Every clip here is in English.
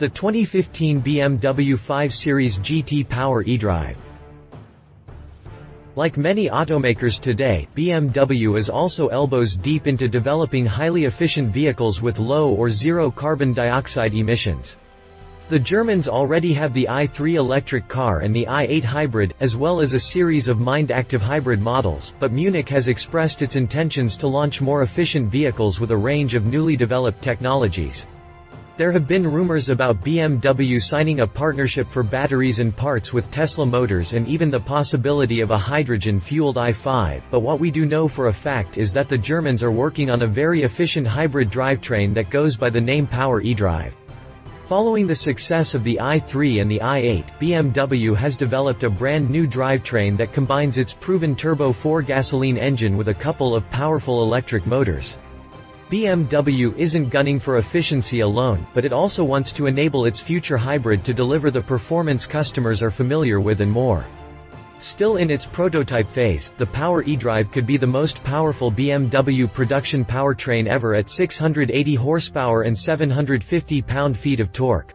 The 2015 BMW 5 Series GT Power eDrive. Like many automakers today, BMW is also elbows deep into developing highly efficient vehicles with low or zero carbon dioxide emissions. The Germans already have the i3 electric car and the i8 hybrid, as well as a series of Activehybrid models, but Munich has expressed its intentions to launch more efficient vehicles with a range of newly developed technologies. There have been rumors about BMW signing a partnership for batteries and parts with Tesla Motors and even the possibility of a hydrogen-fueled i5, but what we do know for a fact is that the Germans are working on a very efficient hybrid drivetrain that goes by the name Power eDrive. Following the success of the i3 and the i8, BMW has developed a brand new drivetrain that combines its proven Turbo 4 gasoline engine with a couple of powerful electric motors. BMW isn't gunning for efficiency alone, but it also wants to enable its future hybrid to deliver the performance customers are familiar with and more. Still in its prototype phase, the Power eDrive could be the most powerful BMW production powertrain ever at 680 horsepower and 750 pound-feet of torque.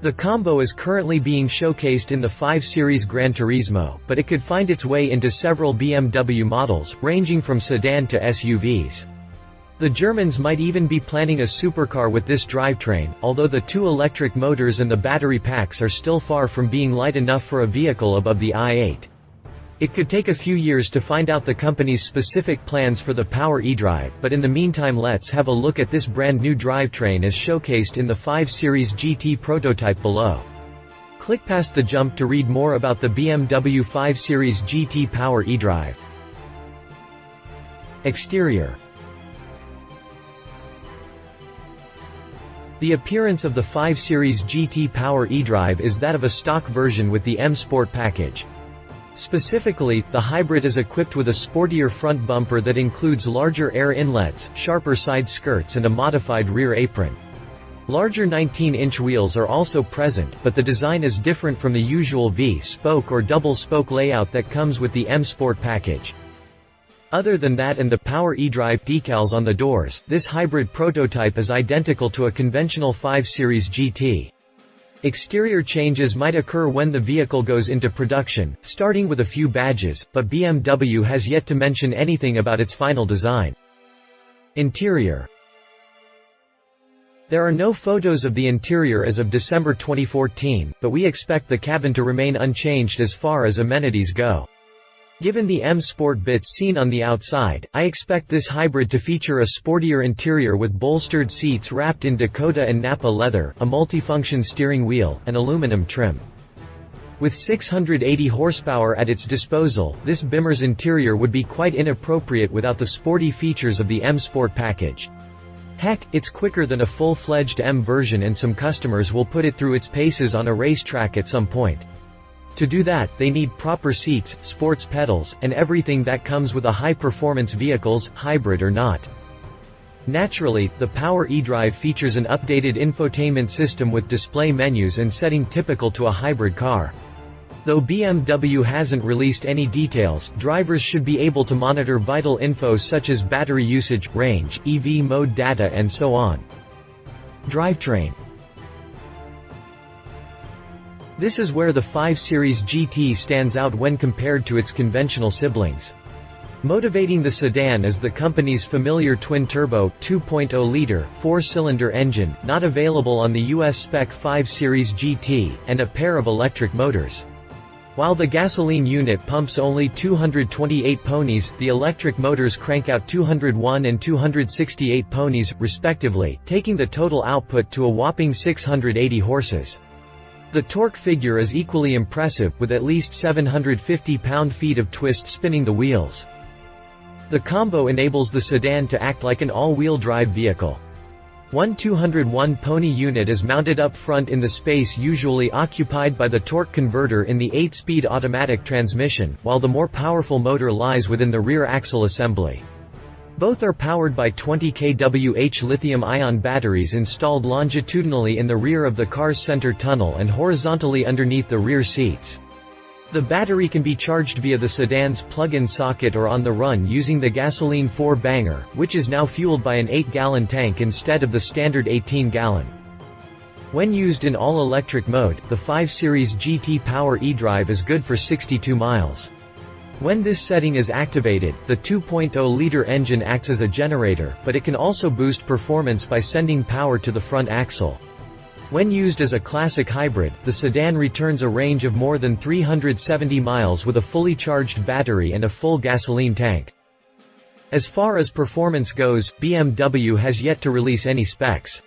The combo is currently being showcased in the 5 Series Gran Turismo, but it could find its way into several BMW models, ranging from sedan to SUVs. The Germans might even be planning a supercar with this drivetrain, although the two electric motors and the battery packs are still far from being light enough for a vehicle above the i8. It could take a few years to find out the company's specific plans for the Power eDrive, but in the meantime let's have a look at this brand new drivetrain as showcased in the 5 Series GT prototype below. Click past the jump to read more about the BMW 5 Series GT Power eDrive. Exterior. The appearance of the 5 Series GT Power eDrive is that of a stock version with the M Sport package. Specifically, the hybrid is equipped with a sportier front bumper that includes larger air inlets, sharper side skirts and a modified rear apron. Larger 19-inch wheels are also present, but the design is different from the usual V-spoke or double-spoke layout that comes with the M Sport package. Other than that and the Power eDrive decals on the doors, this hybrid prototype is identical to a conventional 5 Series GT. Exterior changes might occur when the vehicle goes into production, starting with a few badges, but BMW has yet to mention anything about its final design. Interior. There are no photos of the interior as of December 2014, but we expect the cabin to remain unchanged as far as amenities go. Given the M Sport bits seen on the outside, I expect this hybrid to feature a sportier interior with bolstered seats wrapped in Dakota and Napa leather, a multifunction steering wheel, and aluminum trim. With 680 horsepower at its disposal, this Bimmer's interior would be quite inappropriate without the sporty features of the M Sport package. Heck, it's quicker than a full-fledged M version and some customers will put it through its paces on a racetrack at some point. To do that, they need proper seats, sports pedals, and everything that comes with a high-performance vehicles, hybrid or not. Naturally, the Power eDrive features an updated infotainment system with display menus and setting typical to a hybrid car. Though BMW hasn't released any details, drivers should be able to monitor vital info such as battery usage, range, EV mode data and so on. Drivetrain. This is where the 5 Series GT stands out when compared to its conventional siblings. Motivating the sedan is the company's familiar twin-turbo, 2.0-liter, 4-cylinder engine, not available on the US spec 5 Series GT, and a pair of electric motors. While the gasoline unit pumps only 228 ponies, the electric motors crank out 201 and 268 ponies, respectively, taking the total output to a whopping 680 horses. The torque figure is equally impressive, with at least 750 pound-feet of twist spinning the wheels. The combo enables the sedan to act like an all-wheel drive vehicle. One 201-pony unit is mounted up front in the space usually occupied by the torque converter in the 8-speed automatic transmission, while the more powerful motor lies within the rear axle assembly. Both are powered by 20 kWh lithium-ion batteries installed longitudinally in the rear of the car's center tunnel and horizontally underneath the rear seats. The battery can be charged via the sedan's plug-in socket or on the run using the gasoline 4-banger, which is now fueled by an 8-gallon tank instead of the standard 18-gallon. When used in all-electric mode, the 5 Series GT Power eDrive is good for 62 miles. When this setting is activated, the 2.0-liter engine acts as a generator, but it can also boost performance by sending power to the front axle. When used as a classic hybrid, the sedan returns a range of more than 370 miles with a fully charged battery and a full gasoline tank. As far as performance goes, BMW has yet to release any specs.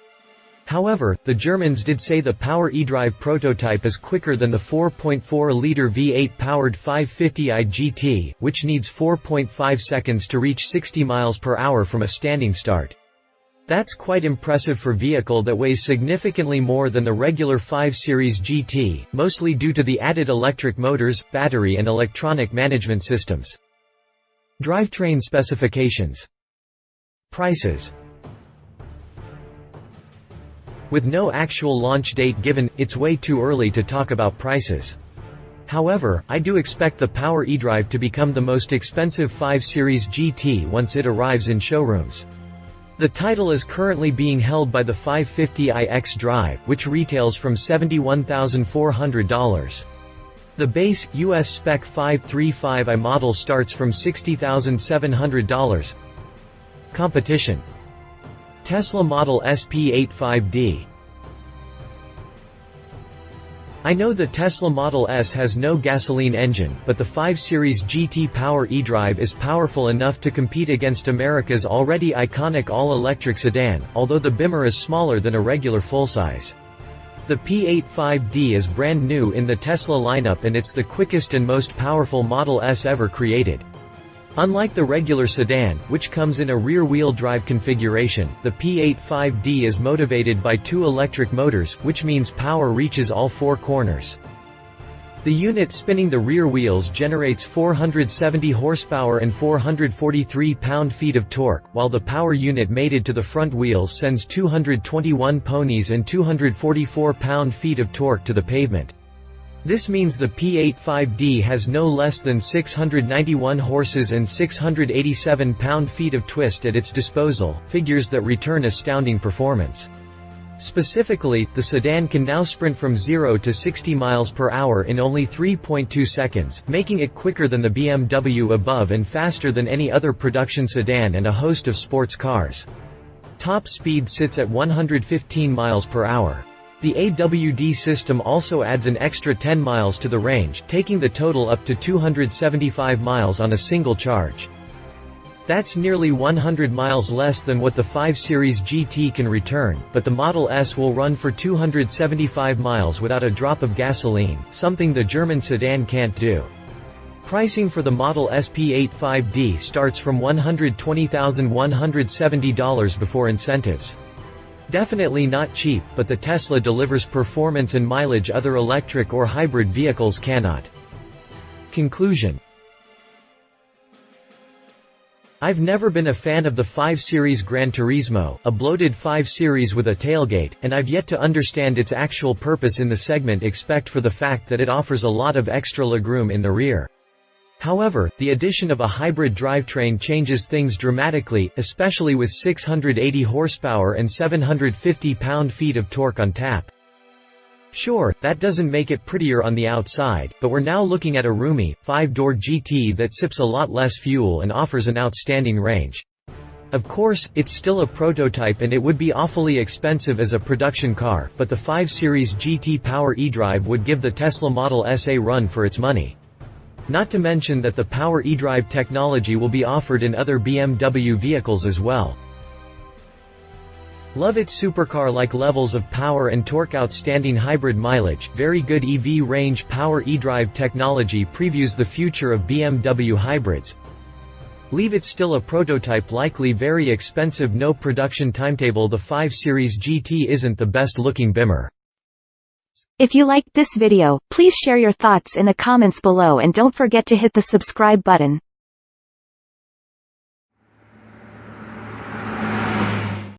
However, the Germans did say the Power eDrive prototype is quicker than the 4.4-liter V8-powered 550i GT, which needs 4.5 seconds to reach 60 miles per hour from a standing start. That's quite impressive for a vehicle that weighs significantly more than the regular 5 Series GT, mostly due to the added electric motors, battery and electronic management systems. Drivetrain specifications. Prices. With no actual launch date given, it's way too early to talk about prices. However, I do expect the Power eDrive to become the most expensive 5 Series GT once it arrives in showrooms. The title is currently being held by the 550i eDrive, which retails from $71,400. The base, US spec 535i model starts from $60,700. Competition. Tesla Model S P85D. I know the Tesla Model S has no gasoline engine, but the 5 Series GT Power eDrive is powerful enough to compete against America's already iconic all-electric sedan, although the Beamer is smaller than a regular full-size. The P85D is brand new in the Tesla lineup and it's the quickest and most powerful Model S ever created. Unlike the regular sedan, which comes in a rear-wheel drive configuration, the P85D is motivated by 2 electric motors, which means power reaches all 4 corners. The unit spinning the rear wheels generates 470 horsepower and 443 pound-feet of torque, while the power unit mated to the front wheels sends 221 ponies and 244 pound-feet of torque to the pavement. This means the P85D has no less than 691 horses and 687 pound-feet of twist at its disposal, figures that return astounding performance. Specifically, the sedan can now sprint from 0 to 60 miles per hour in only 3.2 seconds, making it quicker than the BMW above and faster than any other production sedan and a host of sports cars. Top speed sits at 115 miles per hour. The AWD system also adds an extra 10 miles to the range, taking the total up to 275 miles on a single charge. That's nearly 100 miles less than what the 5 Series GT can return, but the Model S will run for 275 miles without a drop of gasoline, something the German sedan can't do. Pricing for the Model S P85D starts from $120,170 before incentives. Definitely not cheap, but the Tesla delivers performance and mileage other electric or hybrid vehicles cannot. Conclusion. I've never been a fan of the 5 Series Gran Turismo, a bloated 5 Series with a tailgate, and I've yet to understand its actual purpose in the segment except for the fact that it offers a lot of extra legroom in the rear. However, the addition of a hybrid drivetrain changes things dramatically, especially with 680 horsepower and 750 pound-feet of torque on tap. Sure, that doesn't make it prettier on the outside, but we're now looking at a roomy, 5-door GT that sips a lot less fuel and offers an outstanding range. Of course, it's still a prototype and it would be awfully expensive as a production car, but the 5 Series GT Power eDrive would give the Tesla Model S a run for its money. Not to mention that the Power eDrive technology will be offered in other BMW vehicles as well. Love its supercar-like levels of power and torque, outstanding hybrid mileage, very good EV range. Power eDrive technology previews the future of BMW hybrids. Leave it still a prototype, likely very expensive, no production timetable. The 5 Series GT isn't the best looking Beamer. If you liked this video, please share your thoughts in the comments below and don't forget to hit the subscribe button.